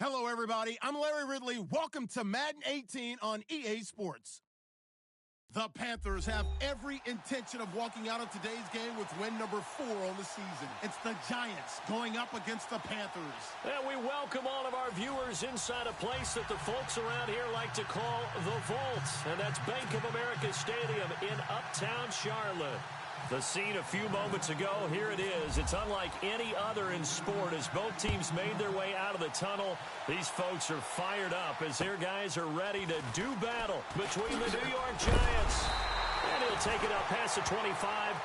Hello, everybody. I'm Larry Ridley. Welcome to Madden 18 on EA Sports. The Panthers have every intention of walking out of today's game with win number 4 on the season. It's the Giants going up against the Panthers. And we welcome all of our viewers inside a place that the folks around here like to call the Vault. And that's Bank of America Stadium in Uptown Charlotte. The scene a few moments ago, here it is. It's unlike any other in sport as both teams made their way out of the tunnel. These folks are fired up as their guys are ready to do battle between the New York Giants. And he'll take it up past the 25.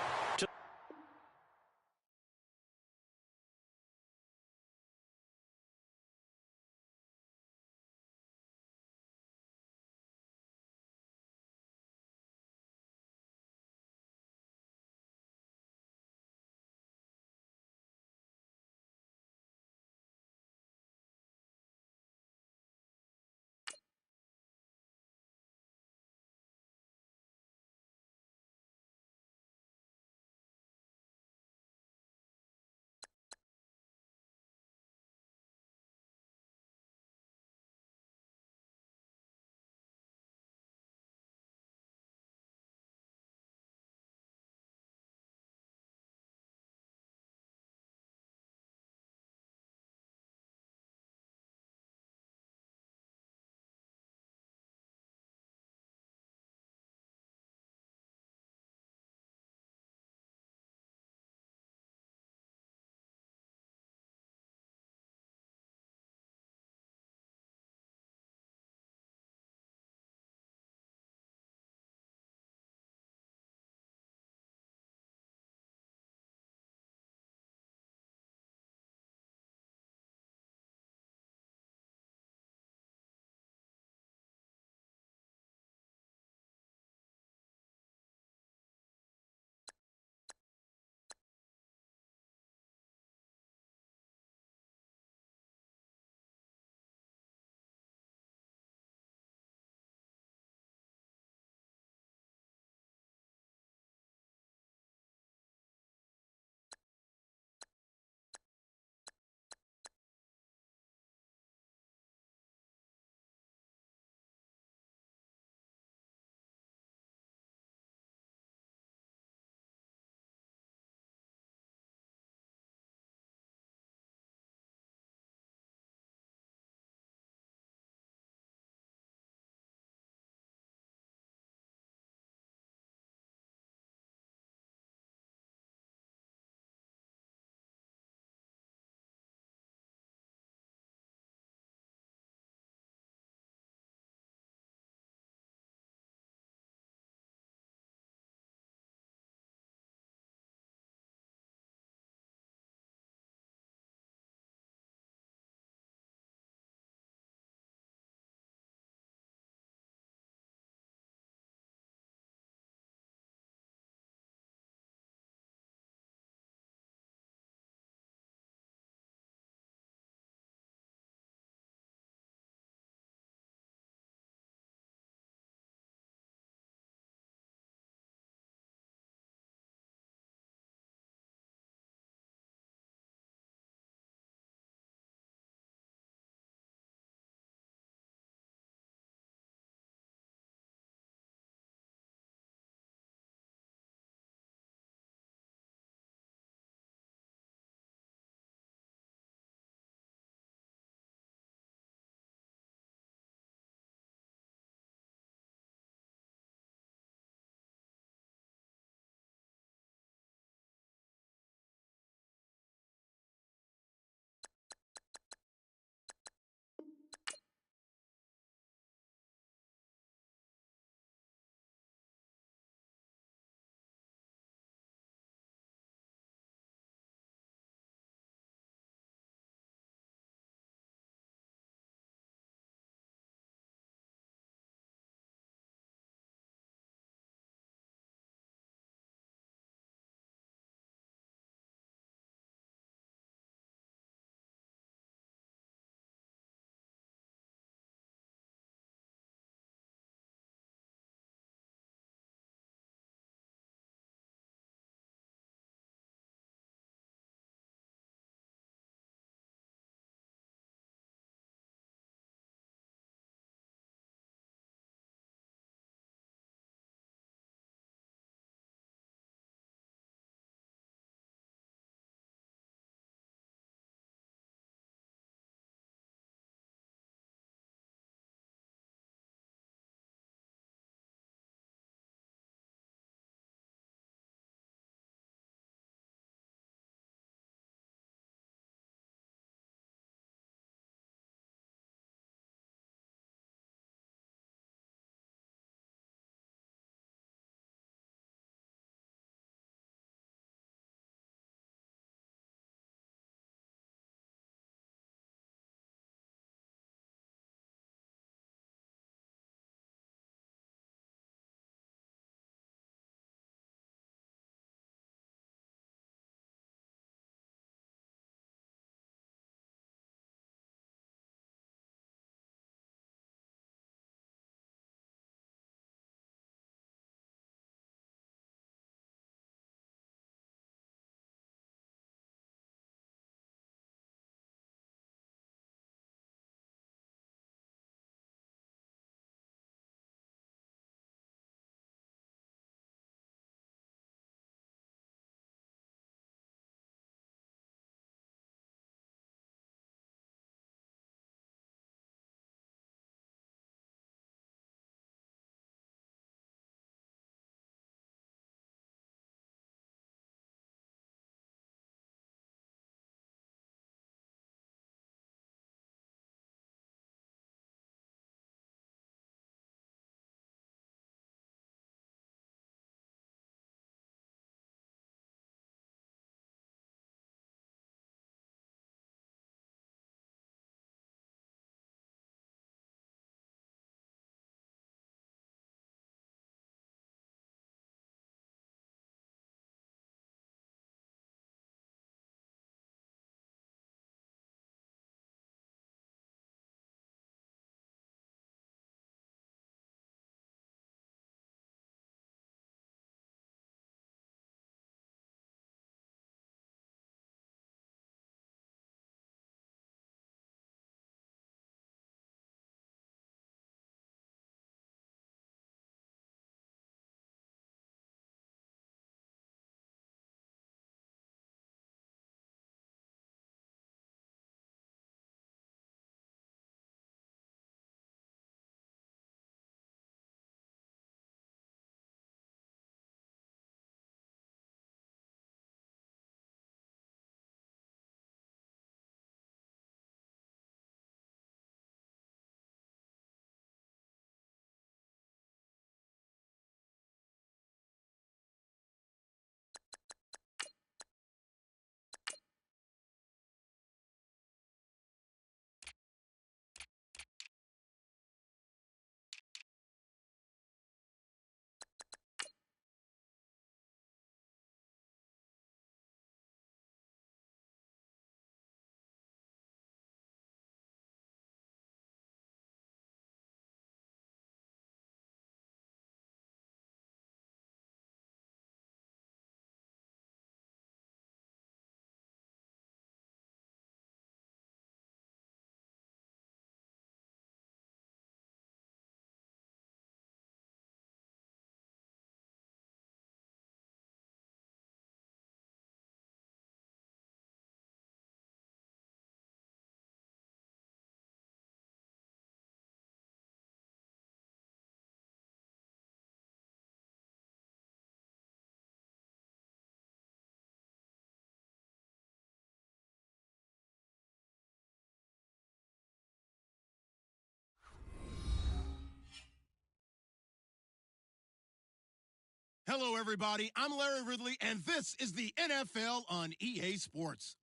Hello, everybody. I'm Larry Ridley, and this is the NFL on EA Sports.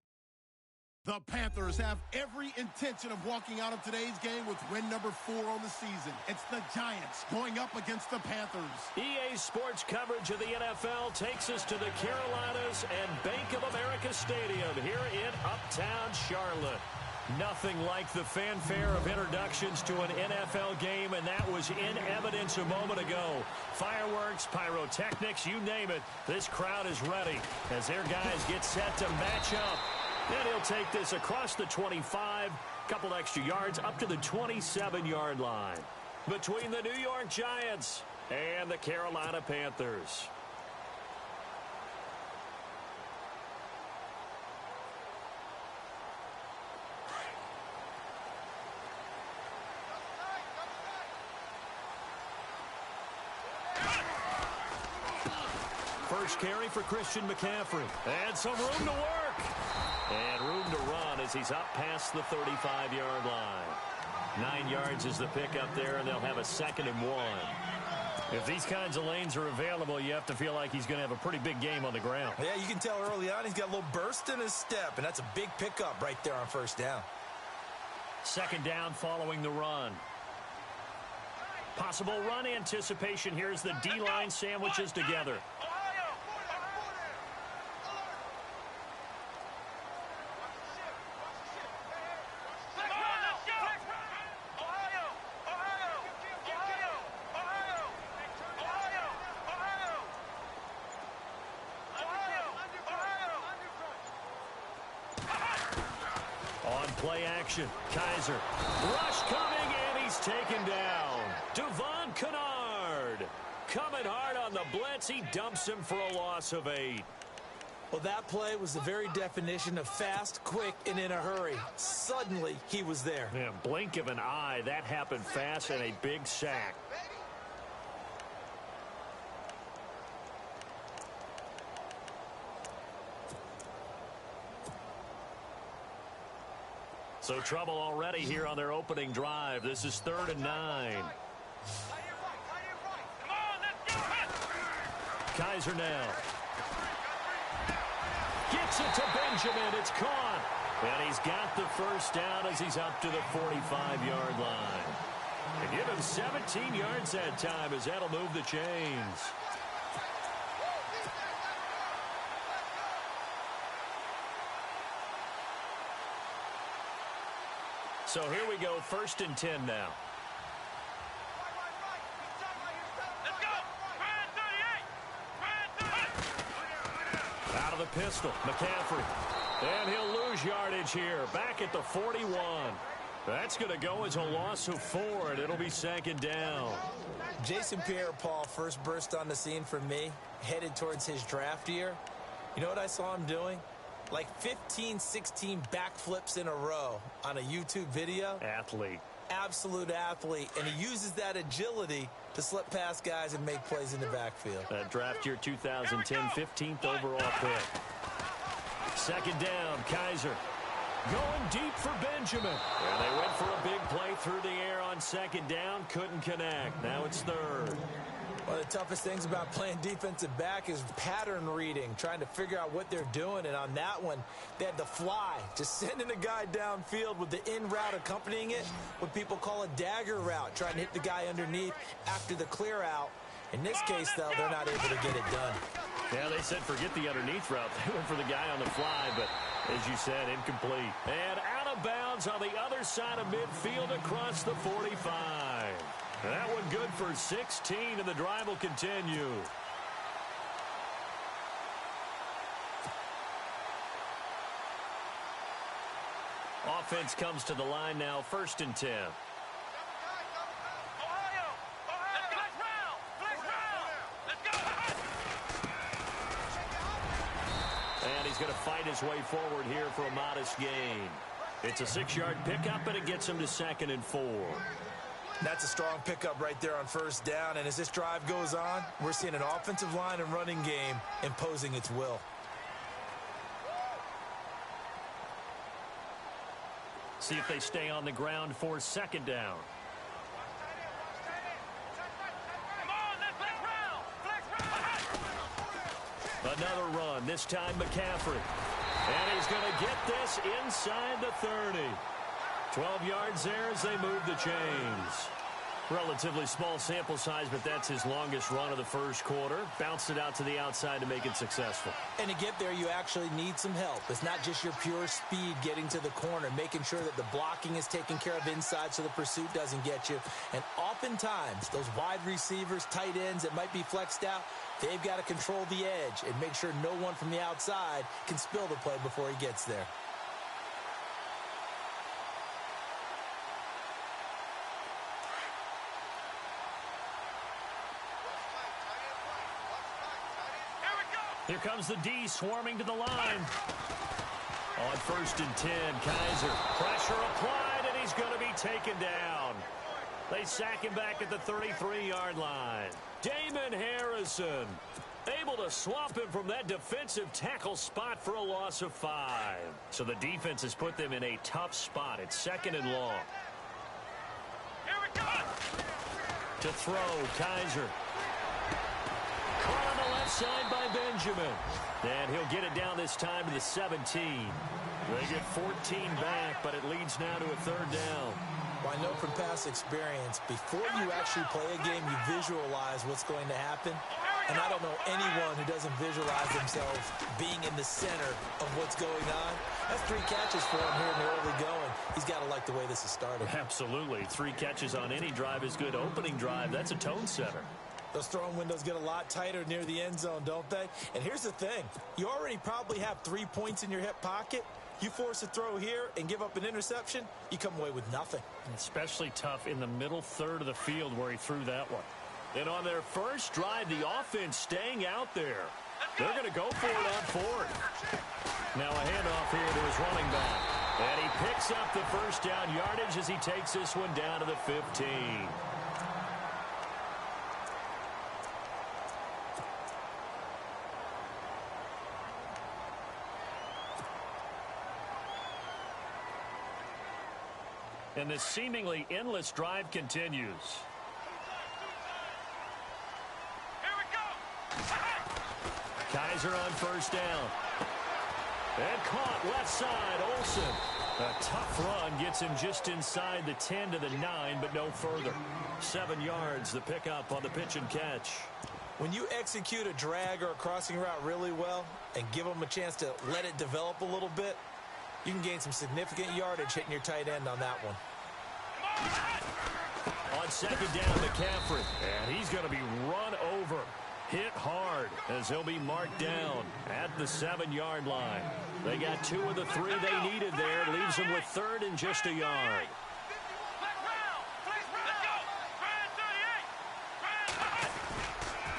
The Panthers have every intention of walking out of today's game with win number 4 on the season. It's the Giants going up against the Panthers. EA Sports coverage of the NFL takes us to the Carolinas and Bank of America Stadium here in Uptown Charlotte. Nothing like the fanfare of introductions to an NFL game, and that was in evidence a moment ago. Fireworks, pyrotechnics, you name it. This crowd is ready as their guys get set to match up. And he'll take this across the 25, couple extra yards up to the 27-yard line. Between the New York Giants and the Carolina Panthers. First carry for Christian McCaffrey. And some room to work. And room to run as he's up past the 35-yard line. 9 yards is the pickup there, and they'll have a 2nd and 1. If these kinds of lanes are available, you have to feel like he's going to have a pretty big game on the ground. Yeah, you can tell early on he's got a little burst in his step, and that's a big pickup right there on first down. 2nd down following the run. Possible run anticipation here as the D-line sandwiches together. Play action. Kaiser. Rush coming, and he's taken down. Devon Kennard. Coming hard on the blitz. He dumps him for a loss of 8. Well, that play was the very definition of fast, quick, and in a hurry. Suddenly, he was there. Yeah, blink of an eye. That happened fast and a big sack. So trouble already here on their opening drive. This is 3rd and 9. Kaiser now. Gets it to Benjamin. It's caught. And he's got the first down as he's up to the 45-yard line. And give him 17 yards that time as that'll move the chains. So here we go, 1st and 10 now. Out of the pistol, McCaffrey. And he'll lose yardage here, back at the 41. That's going to go as a loss of 4, and it'll be 2nd down. Jason Pierre-Paul first burst on the scene for me, headed towards his draft year. You know what I saw him doing? Like 15, 16 backflips in a row on a YouTube video. Athlete. Absolute athlete. And he uses that agility to slip past guys and make plays in the backfield. Draft year 2010, 15th overall pick. 2nd down, Kaiser. Going deep for Benjamin. And they went for a big play through the air on 2nd down. Couldn't connect. Now it's 3rd. One of the toughest things about playing defensive back is pattern reading, trying to figure out what they're doing. And on that one, they had the fly, just sending a guy downfield with the in route accompanying it, what people call a dagger route, trying to hit the guy underneath after the clear out. In this case, though, they're not able to get it done. Yeah, they said forget the underneath route. They went for the guy on the fly, but as you said, incomplete. And out of bounds on the other side of midfield across the 45. That one good for 16, and the drive will continue. Offense comes to the line now, 1st and 10. And he's going to fight his way forward here for a modest gain. It's a 6-yard pickup, and it gets him to 2nd and 4. That's a strong pickup right there on 1st down. And as this drive goes on, we're seeing an offensive line and running game imposing its will. See if they stay on the ground for 2nd down. Another run, this time McCaffrey. And he's going to get this inside the 30. 12 yards there as they move the chains. Relatively small sample size, but that's his longest run of the first quarter. Bounced it out to the outside to make it successful. And to get there, you actually need some help. It's not just your pure speed getting to the corner, making sure that the blocking is taken care of inside so the pursuit doesn't get you. And oftentimes, those wide receivers, tight ends that might be flexed out, they've got to control the edge and make sure no one from the outside can spill the play before he gets there. Here comes the D swarming to the line. On 1st and 10, Kaiser. Pressure applied, and he's going to be taken down. They sack him back at the 33-yard line. Damon Harrison able to swap him from that defensive tackle spot for a loss of 5. So the defense has put them in a tough spot. It's 2nd and long. Here we go. To throw, Kaiser. Caught on the left side by Benjamin. And he'll get it down this time to the 17. They get 14 back, but it leads now to a 3rd down. Well, I know from past experience, before you actually play a game, you visualize what's going to happen. And I don't know anyone who doesn't visualize themselves being in the center of what's going on. That's 3 catches for him here in the early going. He's got to like the way this is started. Absolutely. 3 catches on any drive is good. Opening drive, that's a tone setter. Those throwing windows get a lot tighter near the end zone, don't they? And here's the thing. You already probably have 3 points in your hip pocket. You force a throw here and give up an interception, you come away with nothing. Especially tough in the middle third of the field where he threw that one. And on their first drive, the offense staying out there. They're going to go for it on 4th. Now a handoff here to his running back. And he picks up the first down yardage as he takes this one down to the 15. And this seemingly endless drive continues. Here we go. Kaiser on 1st down. And caught left side, Olsen. A tough run gets him just inside the 10 to the 9, but no further. 7 yards, the pickup on the pitch and catch. When you execute a drag or a crossing route really well and give them a chance to let it develop a little bit, you can gain some significant yardage hitting your tight end on that one. On 2nd down, McCaffrey. And he's going to be run over. Hit hard as he'll be marked down at the 7-yard line. They got 2 of the 3 they needed there. Leaves them with 3rd and just a yard.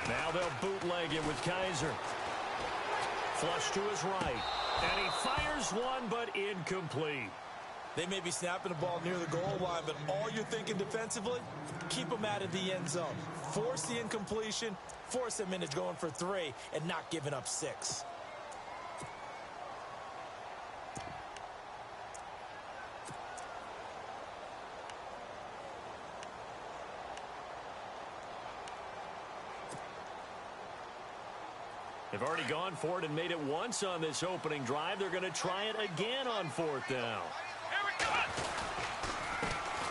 Now they'll bootleg it with Kaiser. Flush to his right. And he fires one, but incomplete. They may be snapping the ball near the goal line, but all you're thinking defensively, keep them out of the end zone. Force the incompletion, force them into going for 3, and not giving up 6. They've already gone for it and made it once on this opening drive. They're going to try it again on 4th down.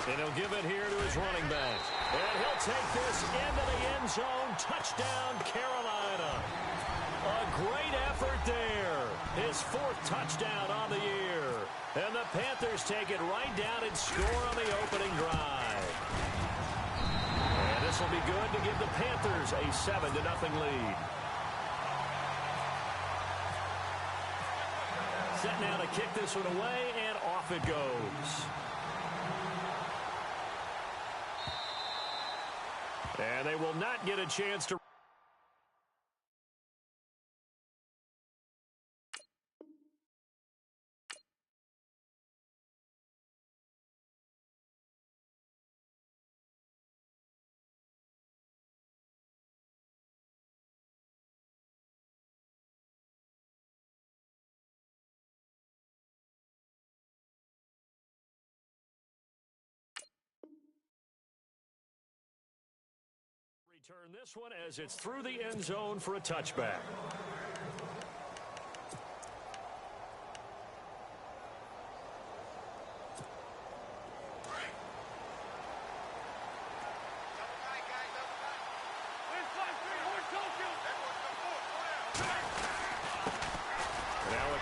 And he'll give it here to his running back. And he'll take this into the end zone. Touchdown, Carolina. A great effort there. His 4th touchdown on the year. And the Panthers take it right down and score on the opening drive. And this will be good to give the Panthers a 7-0 lead. Set now to kick this one away, and off it goes. And they will not get a chance to... Return this one as it's through the end zone for a touchback.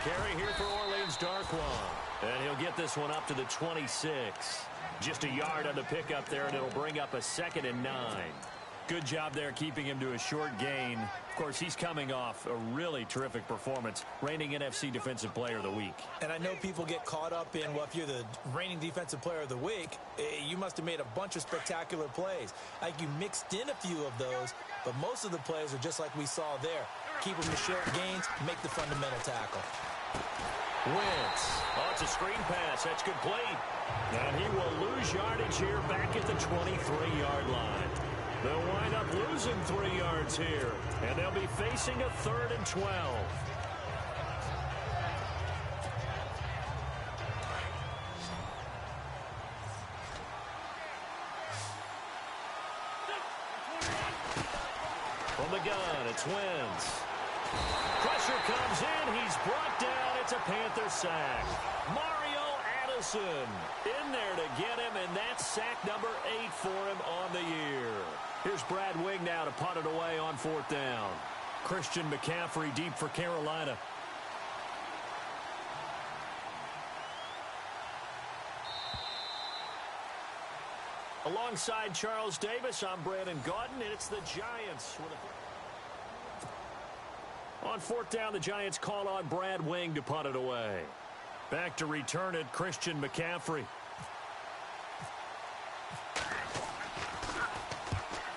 carry here for Orleans Darkwan. And he'll get this one up to the 26. Just a yard on the pickup there, and it'll bring up a 2nd and 9. Good job there keeping him to a short gain. Of course, he's coming off a really terrific performance, reigning NFC Defensive Player of the Week. And I know people get caught up in, well, if you're the reigning Defensive Player of the Week, you must have made a bunch of spectacular plays. Like you mixed in a few of those, but most of the plays are just like we saw there. Keep them to short gains, make the fundamental tackle. Wentz. Oh, it's a screen pass. That's complete. And he will lose yardage here back at the 23-yard line. They'll wind up losing 3 yards here, and they'll be facing a 3rd and 12. From the gun, it's Wentz. Pressure comes in. He's brought down. It's a Panther sack. Mario Addison in there to get him, and that's sack number 8 for him on the year. Here's Brad Wing now to punt it away on 4th down. Christian McCaffrey deep for Carolina. Alongside Charles Davis, I'm Brandon Gaudin, and it's the Giants. On 4th down, the Giants call on Brad Wing to punt it away. Back to return it, Christian McCaffrey.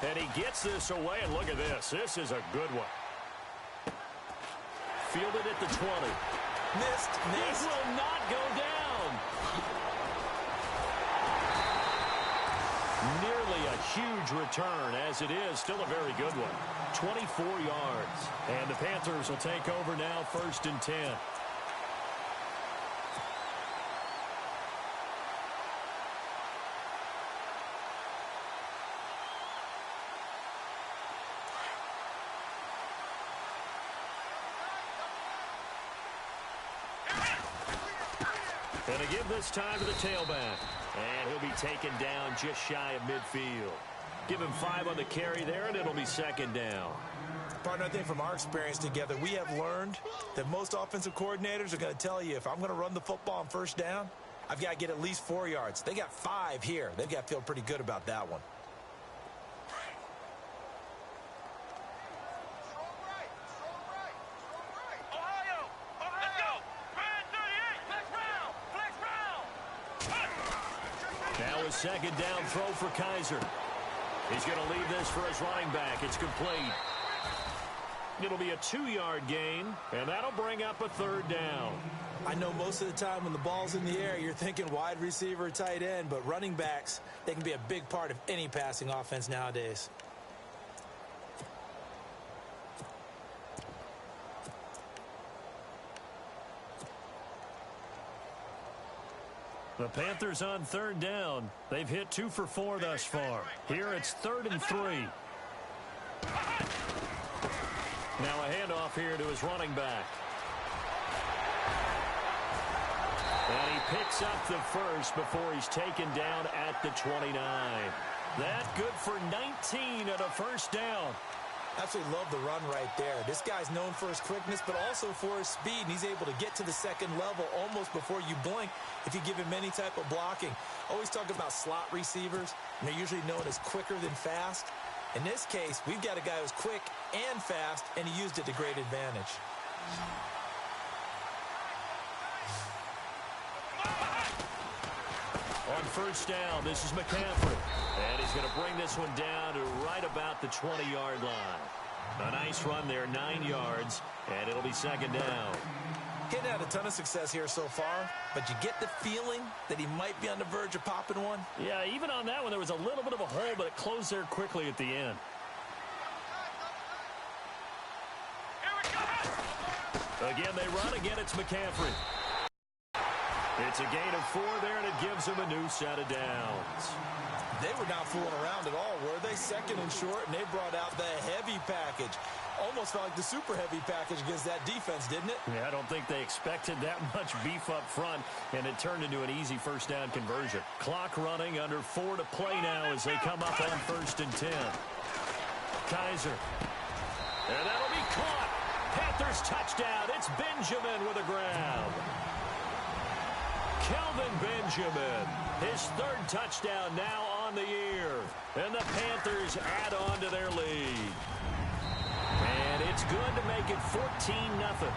And he gets this away, and look at this. This is a good one. Fielded at the 20. Missed. This will not go down. Nearly a huge return, as it is. Still a very good one. 24 yards. And the Panthers will take over now, 1st and 10. And to give this time to the tailback. And he'll be taken down just shy of midfield. Give him 5 on the carry there, and it'll be 2nd down. Partner, I think from our experience together, we have learned that most offensive coordinators are going to tell you, if I'm going to run the football on 1st down, I've got to get at least 4 yards. They got 5 here. They've got to feel pretty good about that one. Now a 2nd down throw for Kaiser. He's going to leave this for his running back. It's complete. It'll be a 2-yard gain, and that'll bring up a 3rd down. I know most of the time when the ball's in the air, you're thinking wide receiver, tight end, but running backs, they can be a big part of any passing offense nowadays. The Panthers on 3rd down. They've hit 2 for 4 thus far. Here it's 3rd and 3. Now a handoff here to his running back. And he picks up the first before he's taken down at the 29. That good for 19 at a 1st down. Absolutely love the run right there. This guy's known for his quickness, but also for his speed, and he's able to get to the 2nd level almost before you blink if you give him any type of blocking. Always talk about slot receivers, and they're usually known as quicker than fast. In this case, we've got a guy who's quick and fast, and he used it to great advantage. On 1st down, this is McCaffrey. And he's going to bring this one down to right about the 20-yard line. A nice run there, 9 yards, and it'll be 2nd down. He hadn't had a ton of success here so far, but you get the feeling that he might be on the verge of popping one. Yeah, even on that one, there was a little bit of a hole, but it closed there quickly at the end. Again, they run. Again, it's McCaffrey. It's a gain of 4 there, and it gives him a new set of downs. They were not fooling around at all, were they? 2nd and short, and they brought out the heavy package. Almost felt like the super heavy package against that defense, didn't it? Yeah, I don't think they expected that much beef up front, and it turned into an easy 1st down conversion. Clock running, under 4 to play now as they come up on 1st and 10. Kaiser. And that'll be caught. Panthers touchdown. It's Benjamin with a grab. Kelvin Benjamin, his third touchdown now on the year. And the Panthers add on to their lead. And it's good to make it 14-0.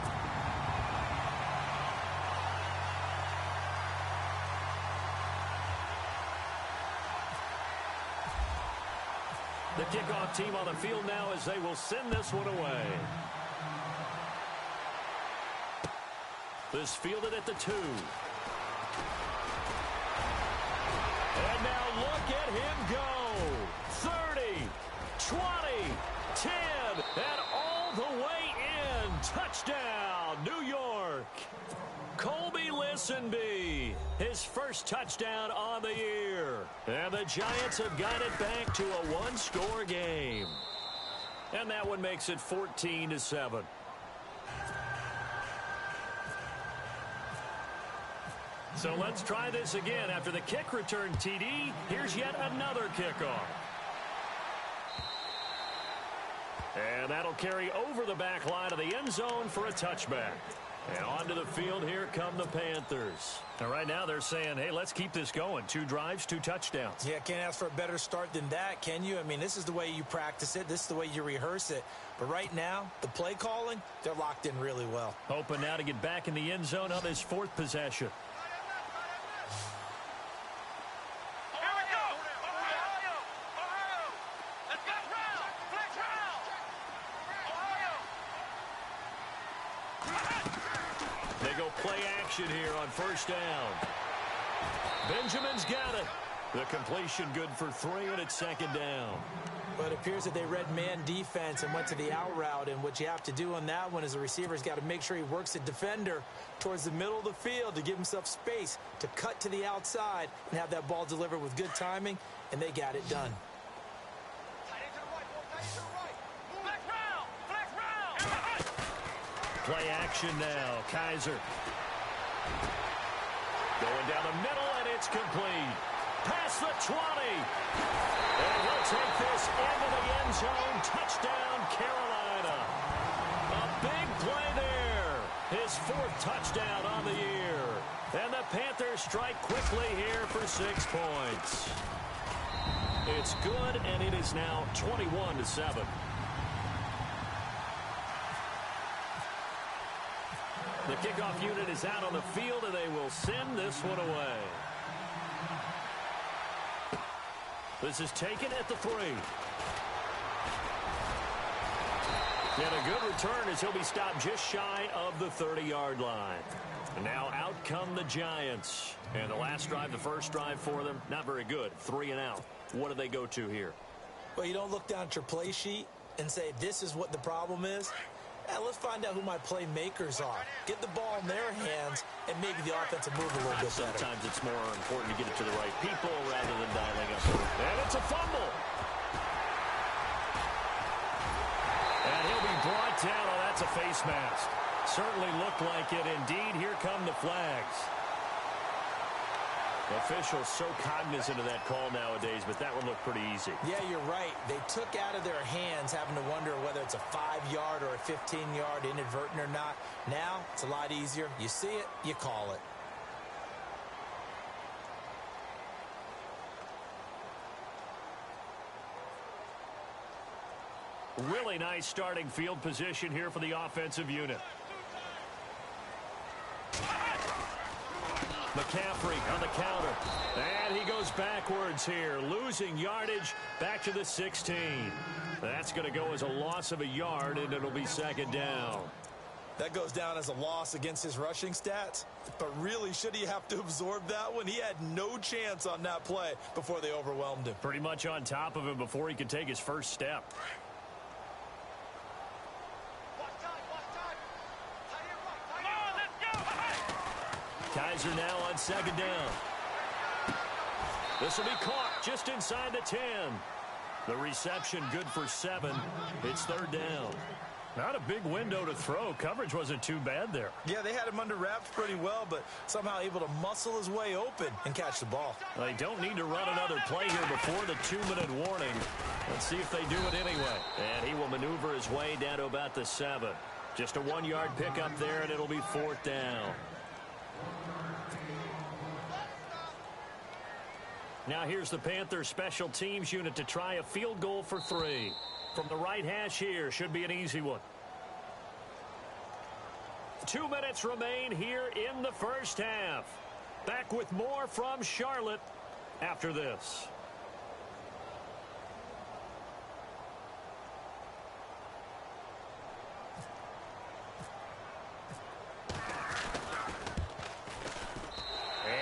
The kickoff team on the field now as they will send this one away. This fielded at the 2. And now look at him go. 30, 20, 10, and all the way in. Touchdown, New York. Colby Listenby, his first touchdown on the year. And the Giants have got it back to a one-score game. And that one makes it 14-7. So let's try this again. After the kick return TD, here's yet another kickoff. And that'll carry over the back line of the end zone for a touchback. And onto the field, here come the Panthers. And right now they're saying, hey, let's keep this going. 2 drives, 2 touchdowns. Yeah, can't ask for a better start than that, can you? I mean, this is the way you practice it. This is the way you rehearse it. But right now, the play calling, they're locked in really well. Hoping now to get back in the end zone on this 4th possession. Play action here on first down. Benjamin's got it. The completion good for 3, and it's second down. But it appears that they read man defense and went to the out route. And what you have to do on that one is the receiver's got to make sure he works the defender towards the middle of the field to give himself space to cut to the outside and have that ball delivered with good timing, and they got it done. Play action now. Kaiser. Going down the middle, and it's complete. Past the 20. And he'll take this into the end zone. Touchdown, Carolina. A big play there. His 4th touchdown on the year. And the Panthers strike quickly here for 6 points. It's good, and it is now 21-7. The kickoff unit is out on the field, and they will send this one away. This is taken at the 3. And a good return as he'll be stopped just shy of the 30-yard line. And now out come the Giants. And the last drive, the first drive for them, not very good. 3 and out. What do they go to here? Well, you don't look down at your play sheet and say, this is what the problem is. Let's find out who my playmakers are. Get the ball in their hands and maybe the offensive move a little bit better. Sometimes it's more important to get it to the right people rather than dialing up. And it's a fumble. And he'll be brought down. Oh, that's a face mask. Certainly looked like it. Indeed, here come the flags. Officials so cognizant of that call nowadays, but that one looked pretty easy. Yeah, you're right. They took out of their hands having to wonder whether it's a 5-yard or a 15-yard inadvertent or not. Now, it's a lot easier. You see it, you call it. Really nice starting field position here for the offensive unit. McCaffrey on the counter. And he goes backwards here, losing yardage back to the 16. That's going to go as a loss of a yard, and it'll be second down. That goes down as a loss against his rushing stats. But really, should he have to absorb that one? He had no chance on that play before they overwhelmed him. Pretty much on top of him before he could take his first step. Kaiser now on second down. This will be caught just inside the 10. The reception good for 7. It's third down. Not a big window to throw. Coverage wasn't too bad there. Yeah, they had him under wraps pretty well, but somehow able to muscle his way open and catch the ball. They don't need to run another play here before the 2-minute warning. Let's see if they do it anyway. And he will maneuver his way down to about the 7. Just a 1-yard pickup there, and it'll be 4th down. Now here's the Panthers special teams unit to try a field goal for 3. From the right hash here, should be an easy one. 2 minutes remain here in the first half. Back with more from Charlotte after this.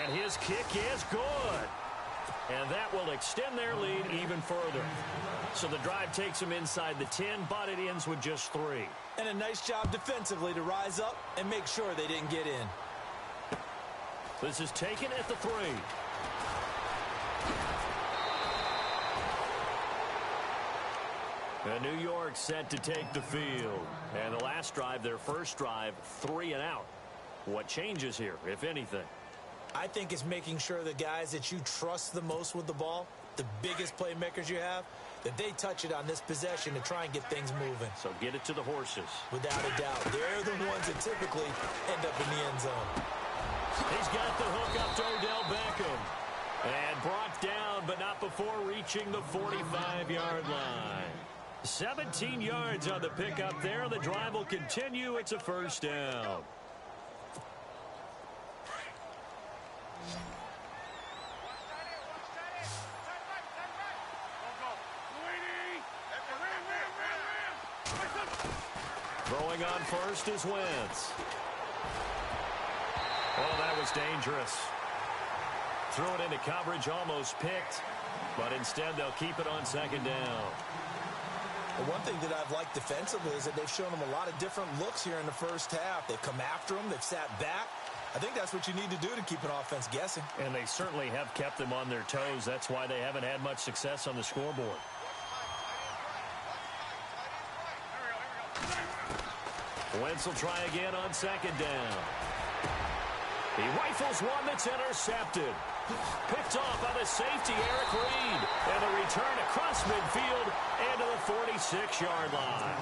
And his kick is good. And that will extend their lead even further. So the drive takes them inside the 10, but it ends with just 3. And a nice job defensively to rise up and make sure they didn't get in. This is taken at the 3. And New York set to take the field. And the last drive, their first drive, 3 and out. What changes here, if anything? I think it's making sure the guys that you trust the most with the ball, the biggest playmakers you have, that they touch it on this possession to try and get things moving. So get it to the horses. Without a doubt. They're the ones that typically end up in the end zone. He's got the hook up to Odell Beckham. And brought down, but not before reaching the 45-yard line. 17 yards on the pickup there. The drive will continue. It's a 1st down. Throwing on first is Wentz. Oh, that was dangerous. Threw it into coverage, almost picked. But instead, they'll keep it on 2nd down. The one thing that I've liked defensively is that they've shown them a lot of different looks here in the first half. They've come after them. They've sat back. I think that's what you need to do to keep an offense guessing. And they certainly have kept them on their toes. That's why they haven't had much success on the scoreboard. Wentz will try again on 2nd down. He rifles one that's intercepted. Picked off by the safety, Eric Reed. And the return across midfield and to the 46-yard line.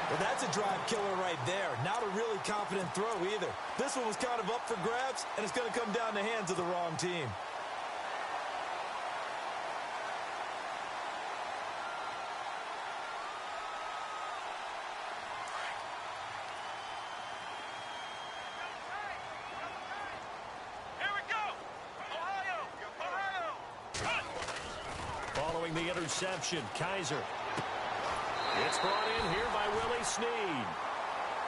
Well, that's a drive killer right there. Not a really confident throw either. This one was kind of up for grabs, and it's going to come down the hands of the wrong team. Following the interception, Kaiser. It's brought in here by Willie Snead.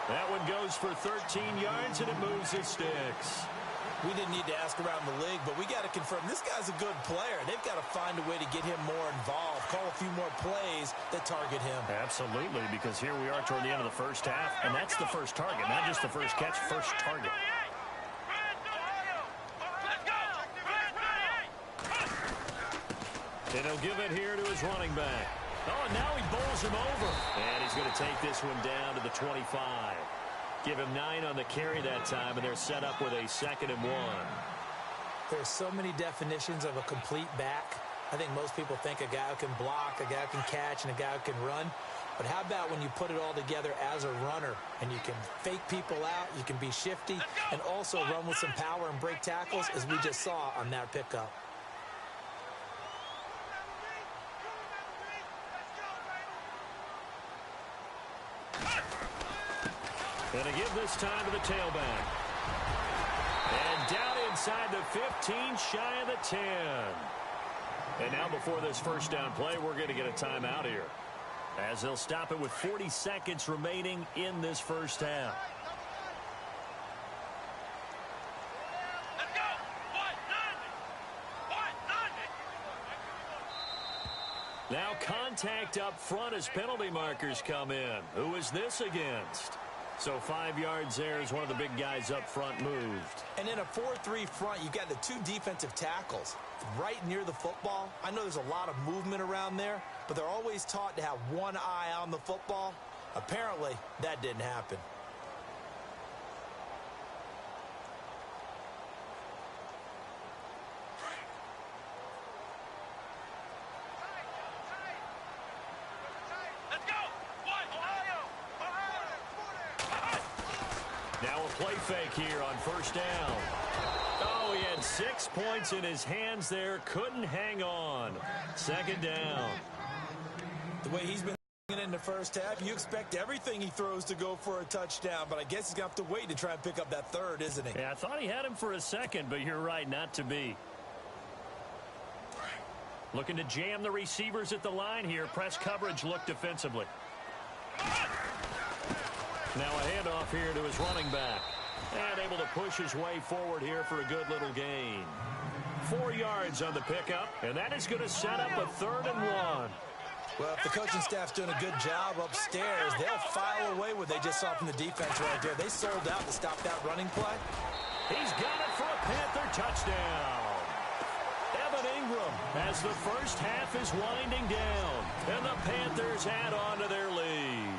That one goes for 13 yards, and it moves his sticks. We didn't need to ask around the league, but we got to confirm this guy's a good player. They've got to find a way to get him more involved, call a few more plays that target him. Absolutely, because here we are toward the end of the first half, and that's the first target, not just the first catch, first target. And he'll give it here to his running back. Oh, and now he bowls him over. And he's going to take this one down to the 25. Give him 9 on the carry that time, and they're set up with a 2nd and 1. There's so many definitions of a complete back. I think most people think a guy who can block, a guy who can catch, and a guy who can run. But how about when you put it all together as a runner, and you can fake people out, you can be shifty, and also run with some power and break tackles, as we just saw on that pickup. And to give this time to the tailback. And down inside the 15, shy of the 10. And now before this first down play, we're going to get a timeout here, as they'll stop it with 40 seconds remaining in this first half. Let's go! Now contact up front as penalty markers come in. Who is this against? So 5 yards there as one of the big guys up front moved. And in a 4-3 front, you've got the 2 defensive tackles right near the football. I know there's a lot of movement around there, but they're always taught to have one eye on the football. Apparently, that didn't happen. Let's go! Ohio! Now a play fake here on first down. Oh, he had 6 points in his hands there. Couldn't hang on. Second down. The way he's been in the first half, you expect everything he throws to go for a touchdown, but I guess he's going to have to wait to try and pick up that third, isn't he? Yeah, I thought he had him for a second, but you're right, not to be. Looking to jam the receivers at the line here. Press coverage look defensively. Now a handoff here to his running back. And able to push his way forward here for a good little gain. 4 yards on the pickup, and that is going to set up a 3rd and 1. Well, if the coaching staff's doing a good job upstairs, they'll file away what they just saw from the defense right there. They sold out to stop that running play. He's got it for a Panther touchdown. Evan Ingram as the first half is winding down, and the Panthers add on to their lead.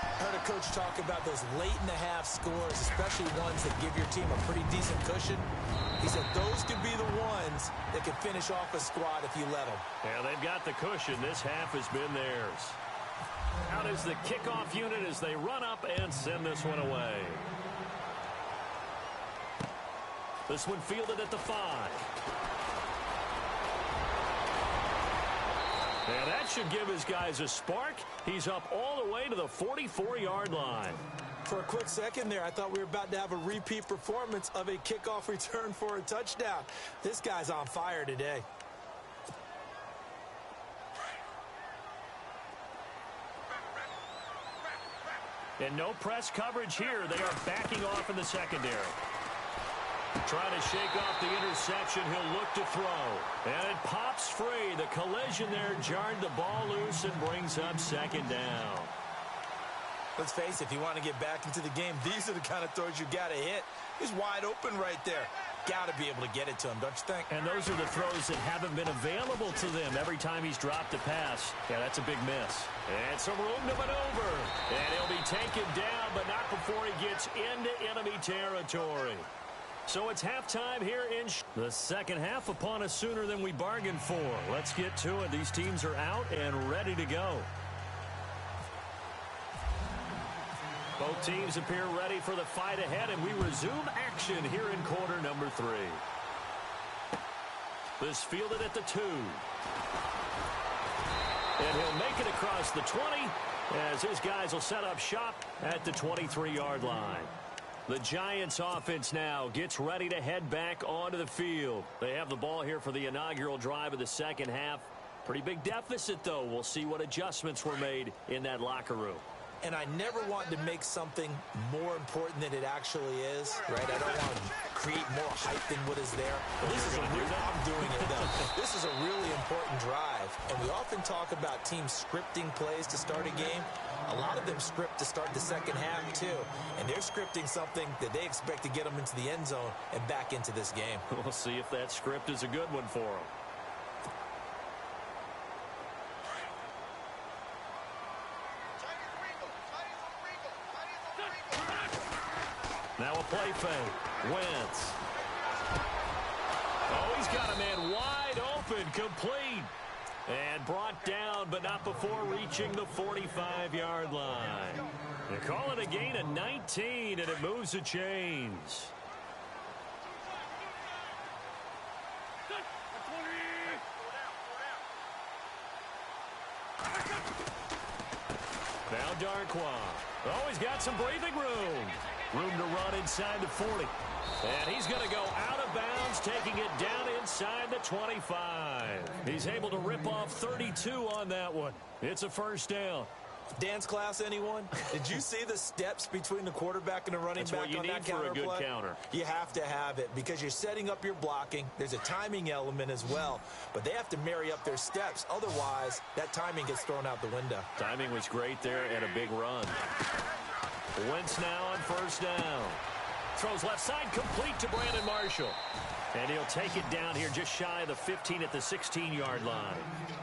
I heard a coach talk about those late-in-the-half scores, especially ones that give your team a pretty decent cushion. He said those could be the ones that can finish off a squad if you let them. Yeah, they've got the cushion. This half has been theirs. Out is the kickoff unit as they run up and send this one away. This one fielded at the 5. And that should give his guys a spark. He's up all the way to the 44-yard line. For a quick second there, I thought we were about to have a repeat performance of a kickoff return for a touchdown. This guy's on fire today. And no press coverage here. They are backing off in the secondary. Trying to shake off the interception. He'll look to throw. And it pops free. The collision there jarred the ball loose and brings up 2nd down. Let's face it, if you want to get back into the game, these are the kind of throws you got to hit. He's wide open right there. Got to be able to get it to him, don't you think? And those are the throws that haven't been available to them every time he's dropped a pass. Yeah, that's a big miss. And some room to maneuver. And he'll be taken down, but not before he gets into enemy territory. So it's halftime here in the second half upon us sooner than we bargained for. Let's get to it. These teams are out and ready to go. Both teams appear ready for the fight ahead, and we resume action here in quarter number 3. This fielded at the 2. And he'll make it across the 20 as his guys will set up shop at the 23-yard line. The Giants offense now gets ready to head back onto the field. They have the ball here for the inaugural drive of the second half. Pretty big deficit, though. We'll see what adjustments were made in that locker room. And I never want to make something more important than it actually is, right? I don't want to create more hype than what is there. But this is I'm doing it, though. This is a really important drive. And we often talk about teams scripting plays to start a game. A lot of them script to start the second half, too. And they're scripting something that they expect to get them into the end zone and back into this game. We'll see if that script is a good one for them. Now a play fake. Wentz. Oh, he's got a man wide open, complete. And brought down, but not before reaching the 45-yard line. They call it a gain of 19, and it moves the chains. Now Darquan. Oh, he's got some breathing room. Room to run inside the 40. And he's going to go out of bounds, taking it down inside the 25. He's able to rip off 32 on that one. It's a first down. Dance class, anyone? Did you see the steps between the quarterback and the running back on that counter play? That's what you need for a good counter. You have to have it because you're setting up your blocking. There's a timing element as well, but they have to marry up their steps. Otherwise, that timing gets thrown out the window. Timing was great there and a big run. Wentz now on first down. Throws left side, complete to Brandon Marshall. And he'll take it down here just shy of the 15 at the 16-yard line.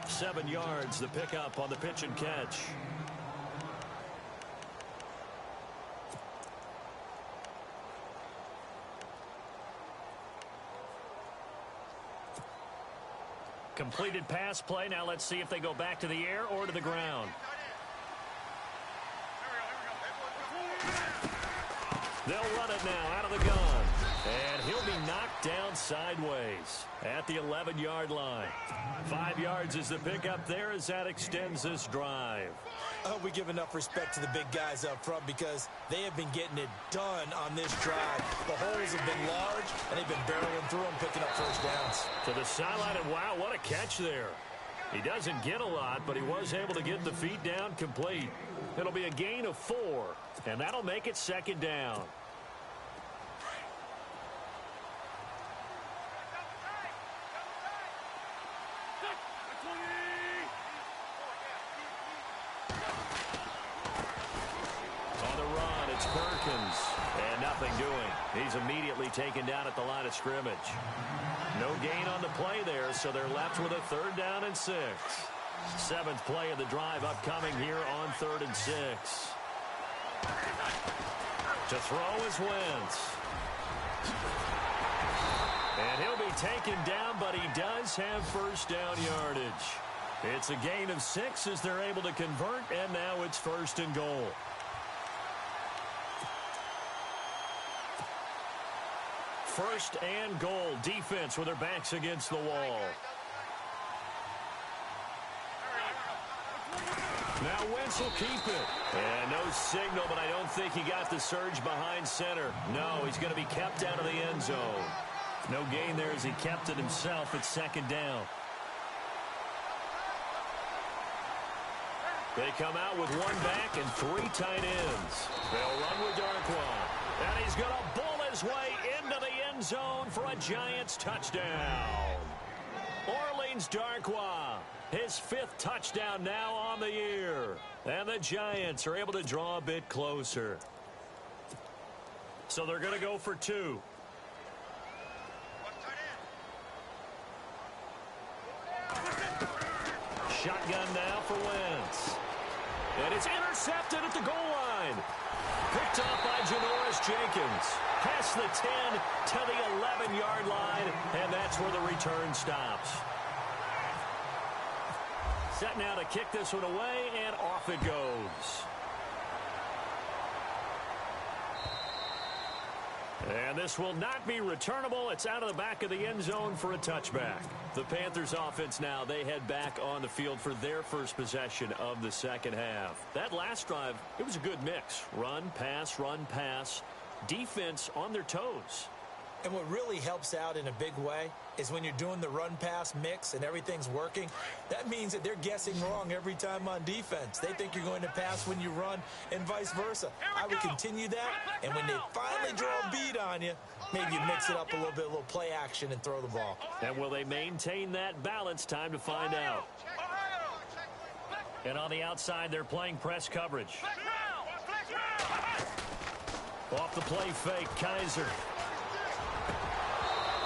7 yards, the pickup on the pitch and catch. Completed pass play. Now let's see if they go back to the air or to the ground. They'll run it now out of the gun. And he'll be knocked down sideways at the 11-yard line. 5 yards is the pickup there as that extends this drive. I hope we give enough respect to the big guys up front because they have been getting it done on this drive. The holes have been large, and they've been barreling through them, picking up first downs. To the sideline, and wow, what a catch there. He doesn't get a lot, but he was able to get the feet down complete. It'll be a gain of 4, and that'll make it second down. And nothing doing. He's immediately taken down at the line of scrimmage. No gain on the play there, so they're left with a 3rd down and 6. 7th play of the drive upcoming here on 3rd and 6. To throw is Wentz. And he'll be taken down, but he does have first down yardage. It's a gain of 6 as they're able to convert, and now it's 1st and goal. First and goal. Defense with their backs against the wall. Now Wentz will keep it. And no signal, but I don't think he got the surge behind center. No, he's going to be kept out of the end zone. No gain there as he kept it himself at 2nd down. They come out with 1 back and 3 tight ends. They'll run with Darkwa. And he's going to bull his way into the end zone for a Giants touchdown. Orleans Darkwa, his 5th touchdown now on the year. And the Giants are able to draw a bit closer. So they're going to go for 2. Shotgun now for Wentz. And it's intercepted at the goal line. Picked up by Janoris Jenkins. Past the 10 to the 11-yard line, and that's where the return stops. Set now to kick this one away, and off it goes. And this will not be returnable. It's out of the back of the end zone for a touchback. The Panthers offense now, they head back on the field for their first possession of the second half. That last drive, it was a good mix. Run, pass, defense on their toes. And what really helps out in a big way is when you're doing the run-pass mix and everything's working, that means that they're guessing wrong every time on defense. They think you're going to pass when you run and vice versa. I would continue that, and when they finally draw a beat on you, maybe you mix it up a little play action and throw the ball. And will they maintain that balance? Time to find out. And on the outside, they're playing press coverage. Off the play fake, Kaiser.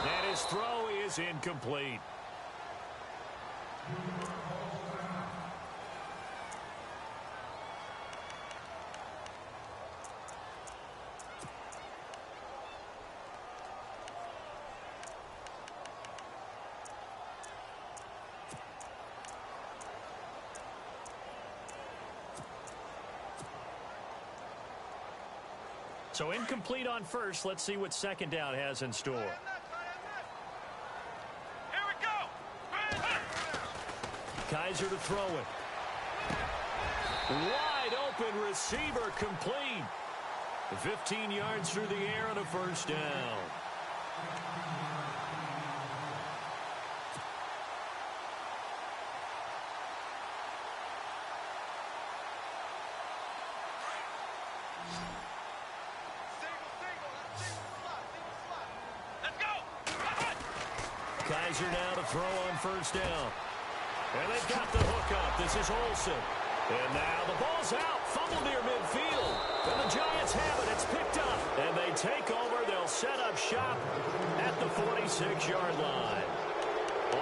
And his throw is incomplete. So incomplete on first. Let's see what second down has in store. Kaiser to throw it. Wide open receiver complete. 15 yards through the air and a first down. Kaiser now to throw on first down. And they've got the hook up. This is Olsen. And now the ball's out. Fumble near midfield. And the Giants have it. It's picked up. And they take over. They'll set up shop at the 46-yard line.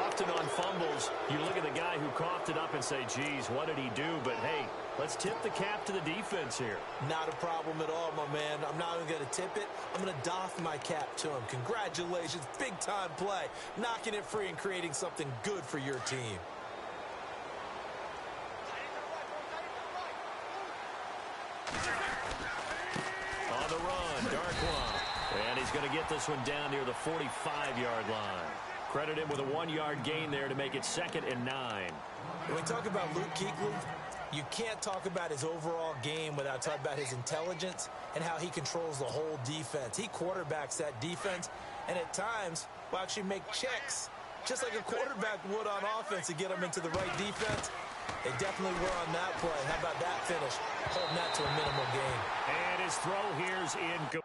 Often on fumbles, you look at the guy who coughed it up and say, geez, what did he do? But, hey, let's tip the cap to the defense here. Not a problem at all, my man. I'm not even going to tip it. I'm going to doff my cap to him. Congratulations. Big-time play. Knocking it free and creating something good for your team. On the run, And he's going to get this one down near the 45-yard line. Credit him with a 1-yard gain there to make it 2nd and 9. When we talk about Luke Kuechly, you can't talk about his overall game without talking about his intelligence and how he controls the whole defense. He quarterbacks that defense, and at times will actually make checks, just like a quarterback would on offense to get them into the right defense. They definitely were on that play. How about that finish? Holding that to a minimal gain. And his throw here's in.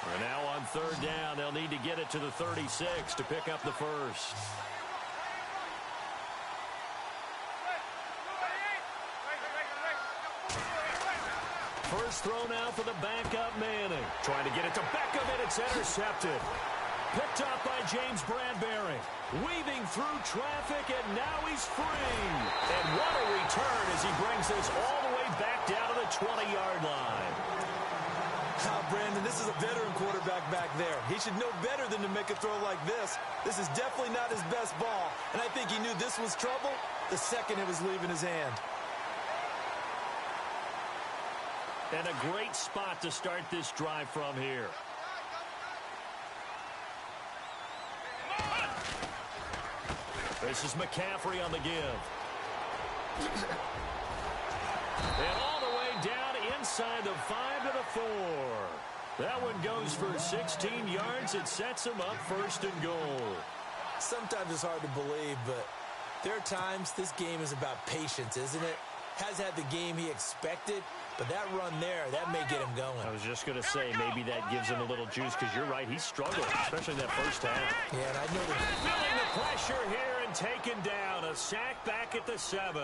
And now on 3rd down, they'll need to get it to the 36 to pick up the first. First throw now for the backup Manning. Trying to get it to Beckham, and it's intercepted. Picked up by James Bradbury. Weaving through traffic, and now he's free. And what a return as he brings this all the way back down to the 20-yard line. Brandon, this is a veteran quarterback back there. He should know better than to make a throw like this. This is definitely not his best ball, and I think he knew this was trouble the second it was leaving his hand. And a great spot to start this drive from here. This is McCaffrey on the give. And all the way down inside the 5 to the 4. That one goes for 16 yards. It sets him up 1st and goal. Sometimes it's hard to believe, but there are times this game is about patience, isn't it? Has had the game he expected, but that run there, that may get him going. I was just going to say, maybe that gives him a little juice, because you're right, he struggled, especially in that first half. Yeah, and I know that. Feeling the pressure here and taken down. A sack back at the 7.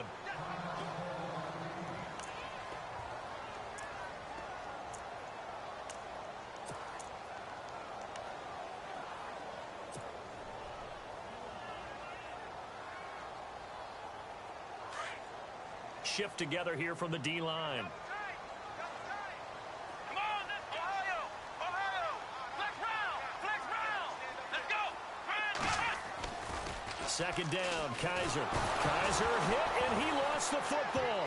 Shift together here from the D-line. Come on, Ohio! Ohio! Flex round! Flex round! Let's go! Run! 2nd down, Kaiser. Kaiser hit, and he lost the football.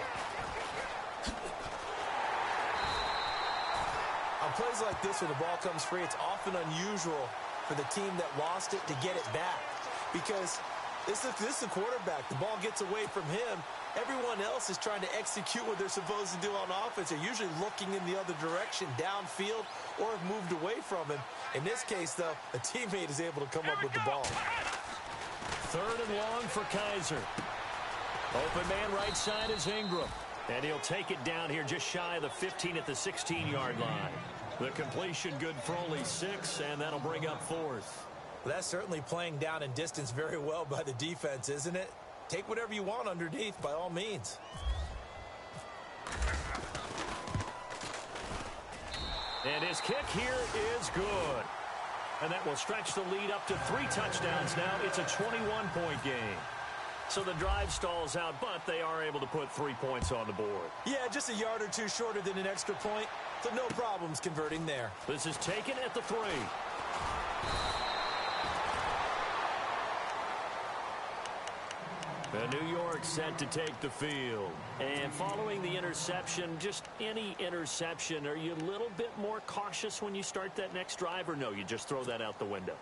On plays like this where the ball comes free, it's often unusual for the team that lost it to get it back. Because this is a quarterback. The ball gets away from him. Everyone else is trying to execute what they're supposed to do on offense. They're usually looking in the other direction, downfield, or have moved away from him. In this case, though, a teammate is able to come up with the ball. 3rd and long for Kaiser. Open man right side is Ingram. And he'll take it down here just shy of the 15 at the 16-yard line. The completion good for only 6, and that'll bring up 4th. Well, that's certainly playing down in distance very well by the defense, isn't it? Take whatever you want underneath, by all means. And his kick here is good. And that will stretch the lead up to 3 touchdowns now. It's a 21-point game. So the drive stalls out, but they are able to put 3 points on the board. Yeah, just a yard or two shorter than an extra point, so no problems converting there. This is taken at the 3. And New York set to take the field. And following the interception, just any interception, are you a little bit more cautious when you start that next drive, or no, you just throw that out the window?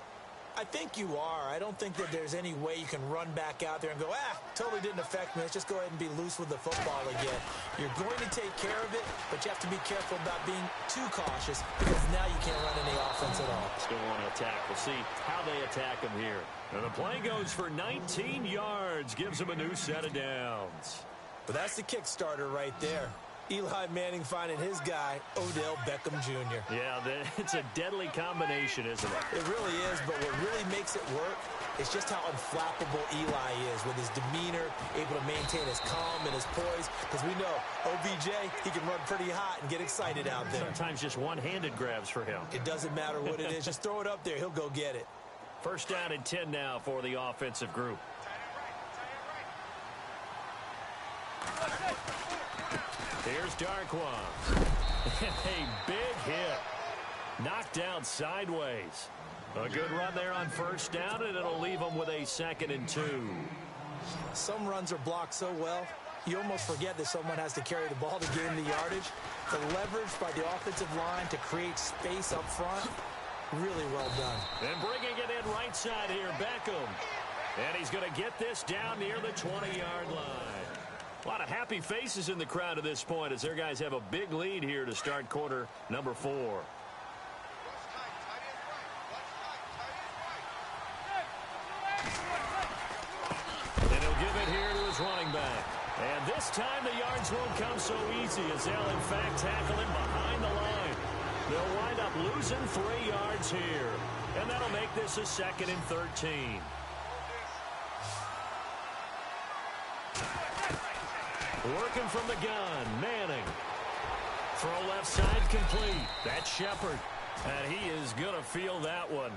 I think you are. I don't think that there's any way you can run back out there and go, totally didn't affect me. Let's just go ahead and be loose with the football again. You're going to take care of it, but you have to be careful about being too cautious, because now you can't run any offense at all. Still want to attack. We'll see how they attack him here. And the play goes for 19 yards, gives him a new set of downs. But that's the kick starter right there. Eli Manning finding his guy, Odell Beckham Jr. Yeah, it's a deadly combination, isn't it? It really is, but what really makes it work is just how unflappable Eli is with his demeanor, able to maintain his calm and his poise. Because we know, OBJ, he can run pretty hot and get excited out there. Sometimes just one-handed grabs for him. It doesn't matter what it is. Just throw it up there. He'll go get it. First down and 10 now for the offensive group. Here's Darkwa. A big hit. Knocked down sideways. A good run there on first down, and it'll leave them with a 2nd and 2. Some runs are blocked so well, you almost forget that someone has to carry the ball to gain the yardage. The leverage by the offensive line to create space up front, really well done. And bringing it in right side here, Beckham. And he's going to get this down near the 20-yard line. A lot of happy faces in the crowd at this point as their guys have a big lead here to start quarter number 4. And he'll give it here to his running back. And this time the yards won't come so easy as they'll in fact tackle him behind the line. They'll wind up losing 3 yards here. And that'll make this a 2nd and 13. Working from the gun, Manning. Throw left side complete. That's Shepard. And he is going to feel that one.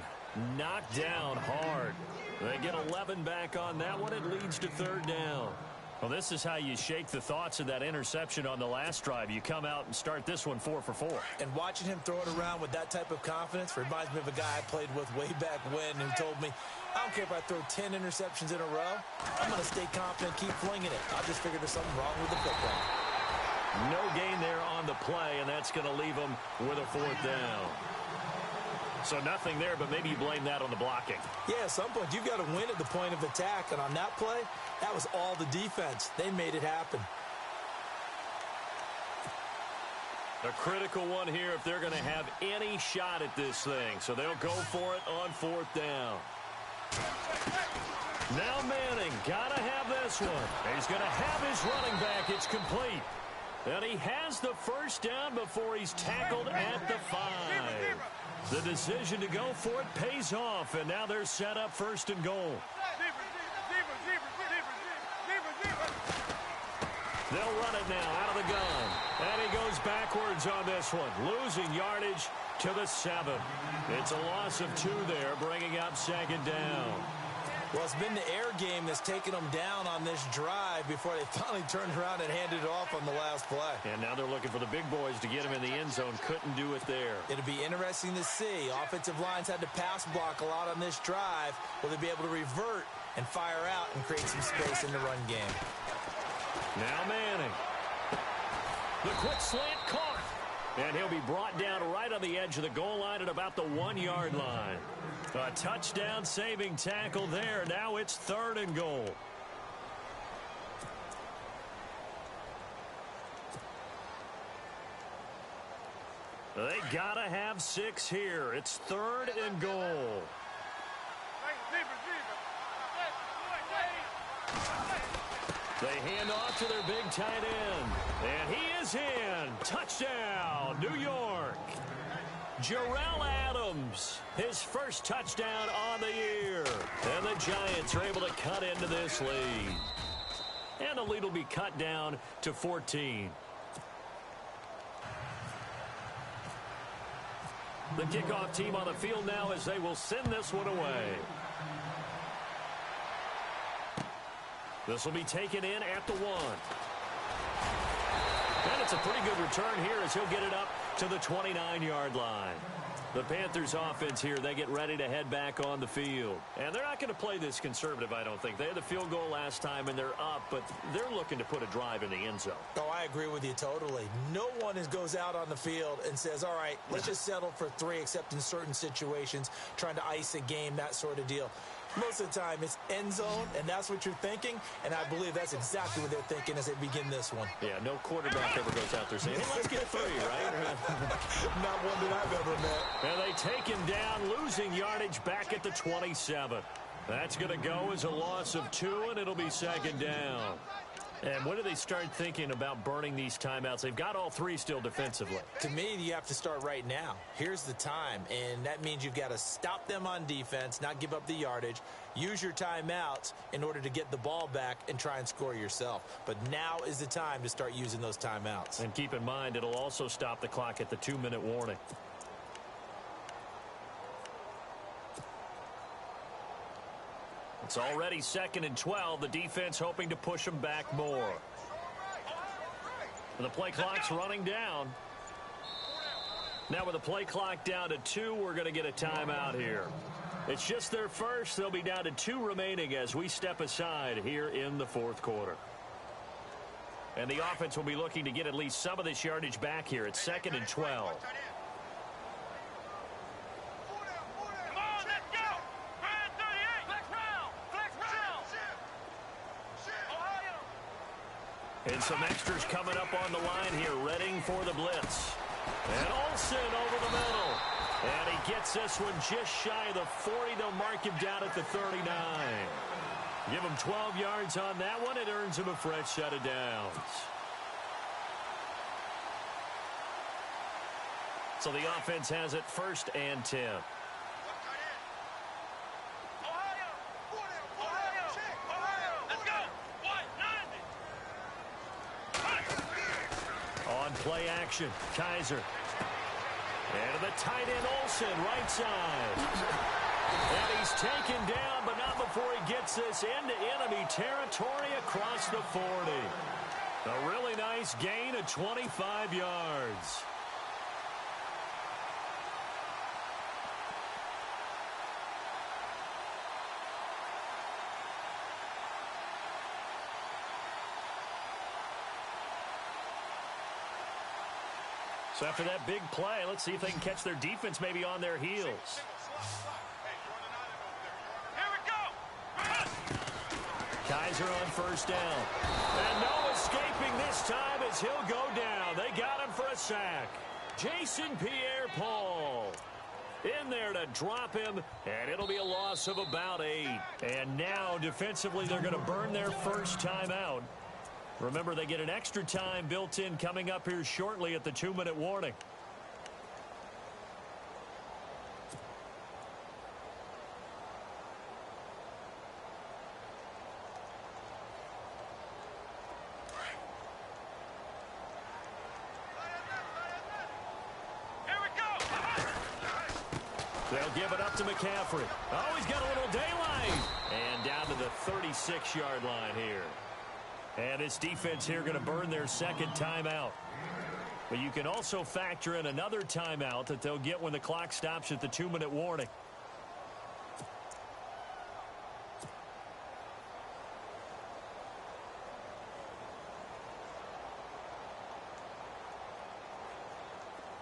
Knocked down hard. They get 11 back on that one. It leads to 3rd down. Well, this is how you shake the thoughts of that interception on the last drive. You come out and start this one 4 for 4. And watching him throw it around with that type of confidence reminds me of a guy I played with way back when who told me, I don't care if I throw 10 interceptions in a row. I'm going to stay confident, keep flinging it. I just figured there's something wrong with the football. No gain there on the play, and that's going to leave them with a 4th down. So nothing there, but maybe you blame that on the blocking. Yeah, at some point, you've got to win at the point of attack. And on that play, that was all the defense. They made it happen. A critical one here if they're going to have any shot at this thing. So they'll go for it on 4th down. Now Manning, got to have this one. He's going to have his running back. It's complete. And he has the first down before he's tackled at the 5. The decision to go for it pays off, and now they're set up 1st and goal. They'll run it now out of the gun. And he goes backwards on this one, losing yardage to the 7. It's a loss of 2 there, bringing up 2nd down. Well, it's been the air game that's taken them down on this drive before they finally turned around and handed it off on the last play. And now they're looking for the big boys to get him in the end zone. Couldn't do it there. It'll be interesting to see. Offensive lines had to pass block a lot on this drive. Will they be able to revert and fire out and create some space in the run game? Now Manning. The quick slant caught. And he'll be brought down right on the edge of the goal line at about the 1-yard line. A touchdown saving tackle there. Now it's 3rd and goal. They gotta have 6 here. It's 3rd and goal. They hand off to their big tight end. And he is in. Touchdown, New York. Jarrell Adams, his first touchdown on the year. And the Giants are able to cut into this lead. And the lead will be cut down to 14. The kickoff team on the field now as they will send this one away. This will be taken in at the 1. And it's a pretty good return here as he'll get it up to the 29-yard line. The Panthers offense here, they get ready to head back on the field. And they're not going to play this conservative, I don't think. They had the field goal last time, and they're up, but they're looking to put a drive in the end zone. Oh, I agree with you totally. No one goes out on the field and says, all right, let's just settle for 3, except in certain situations, trying to ice a game, that sort of deal. Most of the time, it's end zone, and that's what you're thinking, and I believe that's exactly what they're thinking as they begin this one. Yeah, no quarterback ever goes out there saying, hey, let's get 3, right? Not one that I've ever met. And they take him down, losing yardage back at the 27. That's going to go as a loss of 2, and it'll be 2nd down. And when do they start thinking about burning these timeouts? They've got all three still defensively. To me, you have to start right now. Here's the time, and that means you've got to stop them on defense, not give up the yardage, use your timeouts in order to get the ball back and try and score yourself. But now is the time to start using those timeouts. And keep in mind, it'll also stop the clock at the 2-minute warning. It's already 2nd and 12. The defense hoping to push them back more. The play clock's running down. Now with the play clock down to 2, we're going to get a timeout here. It's just their first. They'll be down to 2 remaining as we step aside here in the 4th quarter. And the offense will be looking to get at least some of this yardage back here. It's 2nd and 12. And some extras coming up on the line here, readying for the blitz. And Olsen over the middle. And he gets this one just shy of the 40. They'll mark him down at the 39. Give him 12 yards on that one. It earns him a fresh set of downs. So the offense has it 1st and 10. Play action. Kaiser. And the tight end Olsen, right side. And he's taken down, but not before he gets this into enemy territory across the 40. A really nice gain of 25 yards. So after that big play, let's see if they can catch their defense maybe on their heels. Here we go. Kaiser on 1st down. And no escaping this time as he'll go down. They got him for a sack. Jason Pierre-Paul in there to drop him, and it'll be a loss of about 8. And now defensively they're going to burn their first timeout. Remember, they get an extra time built in coming up here shortly at the 2-minute warning. Here we go. They'll give it up to McCaffrey. Oh, he's got a little daylight. And down to the 36-yard line here. And this defense here going to burn their 2nd timeout. But you can also factor in another timeout that they'll get when the clock stops at the 2-minute warning.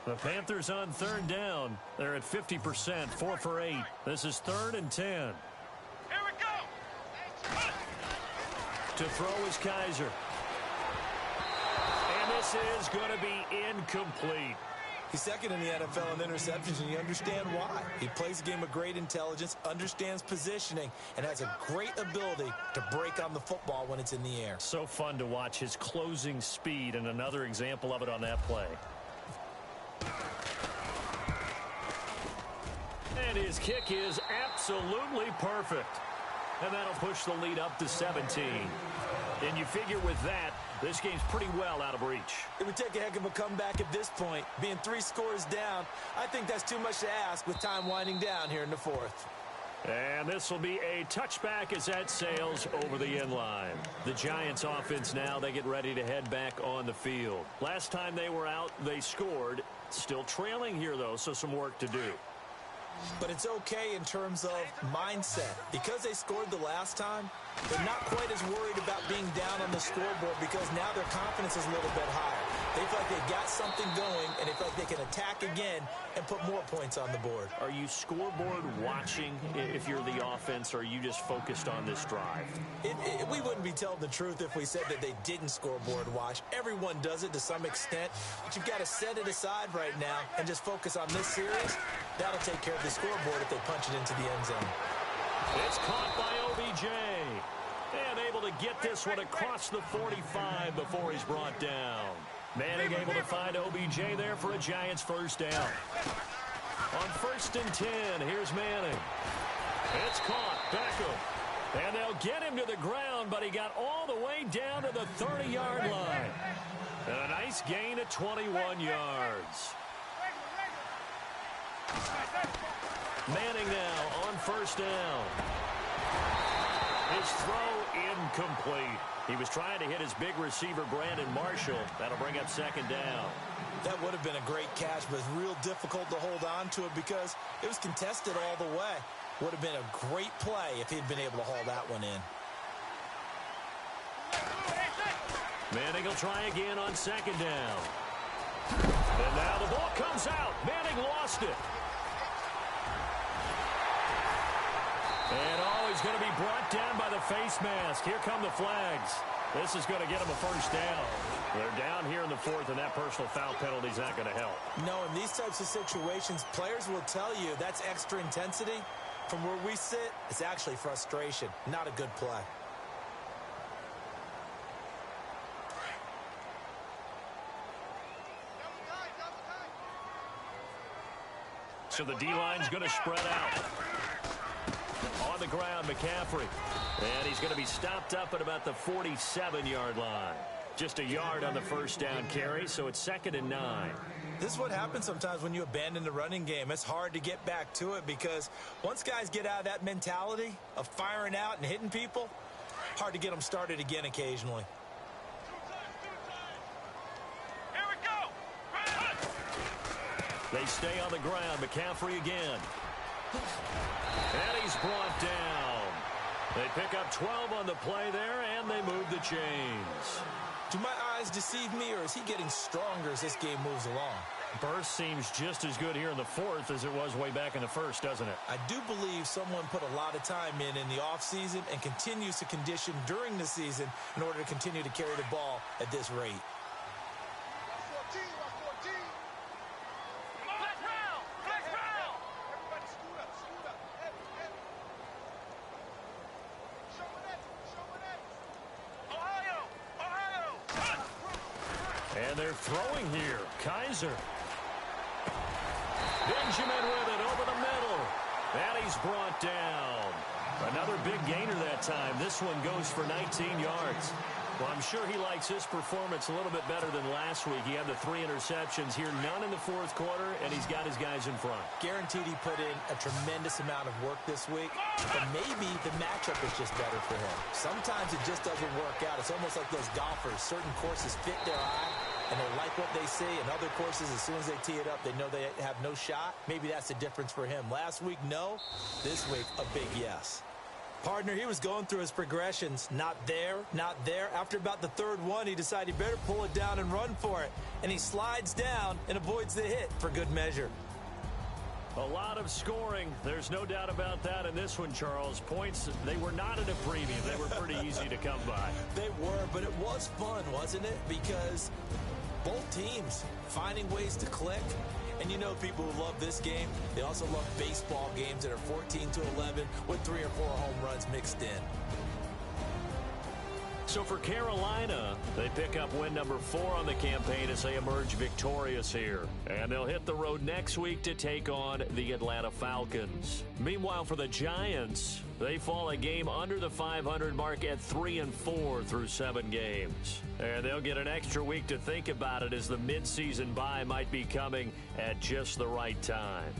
The Panthers on 3rd down. They're at 50%, 4 for 8. This is 3rd and 10. Here we go. To throw is Kaiser. And this is going to be incomplete. He's 2nd in the NFL in interceptions, and you understand why. He plays a game with great intelligence, understands positioning, and has a great ability to break on the football when it's in the air. So fun to watch his closing speed, and another example of it on that play. And his kick is absolutely perfect. And that'll push the lead up to 17. And you figure with that, this game's pretty well out of reach. It would take a heck of a comeback at this point. Being 3 scores down, I think that's too much to ask with time winding down here in the 4th. And this will be a touchback as that sails over the end line. The Giants offense now, they get ready to head back on the field. Last time they were out, they scored. Still trailing here, though, so some work to do. But it's okay in terms of mindset. Because they scored the last time, they're not quite as worried about being down on the scoreboard because now their confidence is a little bit higher. They feel like they've got something going, and they feel like they can attack again and put more points on the board. Are you scoreboard watching if you're the offense, or are you just focused on this drive? We wouldn't be telling the truth if we said that they didn't scoreboard watch. Everyone does it to some extent, but you've got to set it aside right now and just focus on this series. That'll take care of the scoreboard if they punch it into the end zone. It's caught by OBJ. And able to get this one across the 45 before he's brought down. Manning able to find OBJ there for a Giants first down. On 1st and 10, here's Manning. It's caught. Beckham. And they'll get him to the ground, but he got all the way down to the 30-yard line. And a nice gain of 21 yards. Manning now on 1st down. His throw incomplete. He was trying to hit his big receiver, Brandon Marshall. That'll bring up 2nd down. That would have been a great catch, but it's real difficult to hold on to it because it was contested all the way. Would have been a great play if he'd been able to haul that one in. Manning will try again on 2nd down. And now the ball comes out. Manning lost it. And he's going to be brought down by the face mask. Here come the flags. This is going to get him a first down. They're down here in the 4th, and that personal foul penalty is not going to help. No, in these types of situations, players will tell you that's extra intensity. From where we sit, it's actually frustration, not a good play. So the D-line's going to spread out. On the ground, McCaffrey. And he's going to be stopped up at about the 47-yard line. Just a yard on the first down carry, so it's 2nd and 9. This is what happens sometimes when you abandon the running game. It's hard to get back to it because once guys get out of that mentality of firing out and hitting people, hard to get them started again occasionally. Here we go. They stay on the ground. McCaffrey again. And he's brought down. They pick up 12 on the play there, and they move the chains. Do my eyes deceive me, or is he getting stronger as this game moves along? Burst seems just as good here in the 4th as it was way back in the 1st, doesn't it? I do believe someone put a lot of time in the offseason and continues to condition during the season in order to continue to carry the ball at this rate. And they're throwing here. Kaiser. Benjamin with it over the middle. And he's brought down. Another big gainer that time. This one goes for 19 yards. Well, I'm sure he likes his performance a little bit better than last week. He had the 3 interceptions here, none in the 4th quarter, and he's got his guys in front. Guaranteed he put in a tremendous amount of work this week, but maybe the matchup is just better for him. Sometimes it just doesn't work out. It's almost like those golfers. Certain courses fit their eye, and they like what they see, and other courses, as soon as they tee it up, they know they have no shot. Maybe that's the difference for him. Last week, no. This week, a big yes. Partner, he was going through his progressions. Not there, not there. After about the 3rd one, he decided he better pull it down and run for it. And he slides down and avoids the hit for good measure. A lot of scoring. There's no doubt about that in this one, Charles. Points, they were not at a premium. They were pretty easy to come by. They were, but it was fun, wasn't it? Because both teams finding ways to click. And you know people who love this game, they also love baseball games that are 14-11 with 3 or 4 home runs mixed in. So for Carolina, they pick up win number 4 on the campaign as they emerge victorious here. And they'll hit the road next week to take on the Atlanta Falcons. Meanwhile, for the Giants, they fall a game under the 500 mark at 3-4 through 7 games. And they'll get an extra week to think about it as the midseason bye might be coming at just the right time.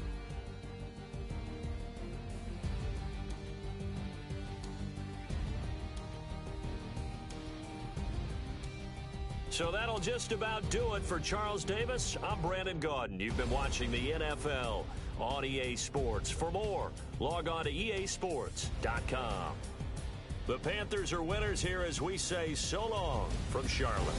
So that'll just about do it for Charles Davis. I'm Brandon Gaudin. You've been watching the NFL on EA Sports. For more, log on to easports.com. The Panthers are winners here as we say so long from Charlotte.